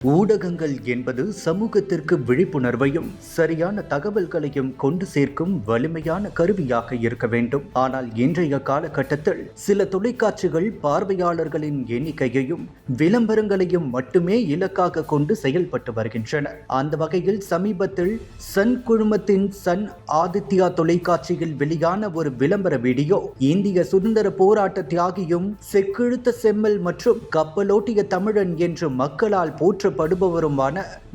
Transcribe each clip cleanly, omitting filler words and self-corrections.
ஊடகங்கள் என்பது சமூகத்திற்கு விழிப்புணர்வையும் சரியான தகவல்களையும் கொண்டு சேர்க்கும் வலிமையான கருவியாக இருக்க வேண்டும். ஆனால் இன்றைய காலகட்டத்தில் சில தொலைக்காட்சிகள் பார்வையாளர்களின் எண்ணிக்கையையும் விளம்பரங்களையும் மட்டுமே இலக்காக கொண்டு செயல்பட்டு வருகின்றன. அந்த வகையில் சமீபத்தில் சன் குழுமத்தின் சன் ஆதித்யா தொலைக்காட்சியில் வெளியான ஒரு விளம்பர வீடியோ இந்திய சுதந்திர போராட்ட தியாகியும் செக்கிழுத்த செம்மல் மற்றும் கப்பலோட்டிய தமிழன் என்று மக்களால் போற்றப்படுபவருமான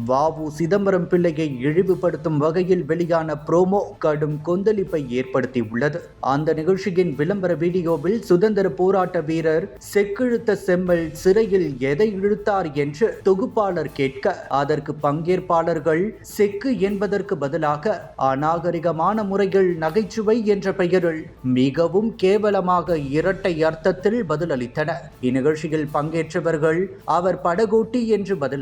வ.உ. சிதம்பரம் பிள்ளையை இழிவுபடுத்தும் வகையில் வெளியான புரோமோ கடும் கொந்தளிப்பை ஏற்படுத்தி உள்ளது. அந்த நிகழ்ச்சியின் விளம்பர வீடியோவில் சுதந்திர போராட்ட வீரர் செக்கிழுத்த செம்மல் சிறையில் எதை இழுத்தார் என்று தொகுப்பாளர் கேட்க அதற்கு பங்கேற்பாளர்கள் செக்கு என்பதற்கு பதிலாக அநாகரிகமான முறையில் நகைச்சுவை என்ற பெயரில் மிகவும் கேவலமாக இரட்டை அர்த்தத்தில் பதிலளித்தனர். இந்நிகழ்ச்சியில் பங்கேற்றவர்கள் அவர் படகோட்டி என்று பதிலளித்தார்.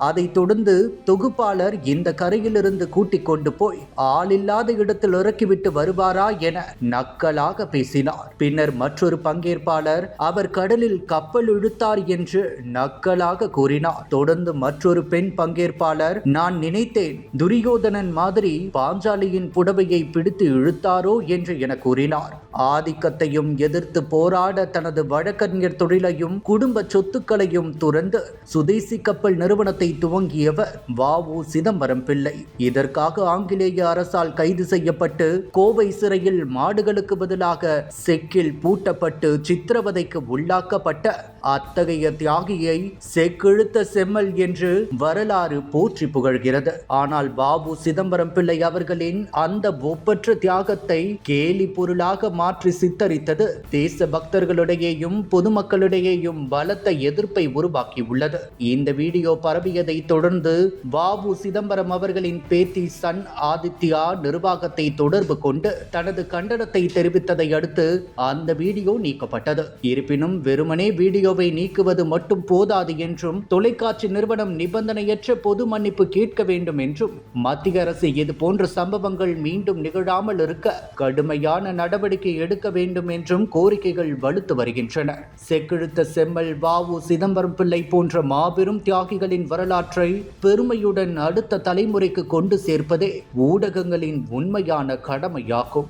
அதைத் தொடர்ந்து தொகுப்பாளர் இந்த கரையிலிருந்து கூட்டிக் கொண்டு போய் ஆளில்லாத இடத்தில் இறக்கிவிட்டு வருவாரா என நக்கலாக பேசினார். பின்னர் மற்றொரு பங்கேற்பாளர் அவர் கடலில் கப்பல் இழுத்தார் என்று நக்கலாக கூறினார். தொடர்ந்து மற்றொரு பெண் பங்கேற்பாளர் நான் நினைத்தேன் துரியோதனன் மாதிரி பாஞ்சாலியின் புடவையை பிடித்து இழுத்தாரோ என்று என கூறினார். ஆதிக்கத்தையும் எதிர்த்து போராட தனது வழக்கறிஞர் தொழிலையும் குடும்ப சொத்துக்களையும் துறந்து சுதேசி கப்பல் நிறுவனத்தை துவங்கியவர் வ.உ. சிதம்பரம் பிள்ளை. இதற்காக ஆங்கிலேய அரசால் கைது செய்யப்பட்டு கோவை சிறையில் மாடுகளுக்கு பதிலாக செக்கில் பூட்டப்பட்டு சித்திரவதைக்கு உள்ளாக்கப்பட்ட அத்தகைய தியாகியை செக்கிழுத்த செம்மல் என்று வரலாறு போற்றி புகழ்கிறது. ஆனால் வ.உ. சிதம்பரம் பிள்ளை அவர்களின் அந்த ஒப்பற்ற தியாகத்தை கேலி பொருளாக மாற்றி சித்தரித்தது தேச பக்தர்களிடையேயும் பொதுமக்களிடையேயும் பலத்த எதிர்ப்பை உருவாக்கியுள்ளது. இந்த வீடியோ பரவியதை தொடர்ந்து வ.உ. சிதம்பரம் அவர்களின் பேத்தி சன் ஆதித்யா நிர்வாகத்தை தொடர்பு கொண்டு தனது கண்டனத்தை தெரிவித்ததை அடுத்து அந்த வீடியோ நீக்கப்பட்டது. இருப்பினும் வெறுமனே வீடியோவை நீக்குவது மட்டும் போதாது என்றும் தொலைக்காட்சி நிறுவனம் நிபந்தனையற்ற பொது மன்னிப்பு கேட்க வேண்டும் என்றும் மத்திய அரசு இது போன்ற சம்பவங்கள் மீண்டும் நிகழாமல் இருக்க கடுமையான நடவடிக்கை எடுக்க வேண்டும் என்றும் கோரிக்கைகள் வலுத்து வருகின்றன. செக்கிழுத்த செம்மல் வ.உ. சிதம்பரம் பிள்ளை போன்ற மாபெரும் தியாகிகளின் வரலாற்றை பெருமையுடன் அடுத்த தலைமுறைக்கு கொண்டு சேர்ப்பதே ஊடகங்களின் உண்மையான கடமையாகும்.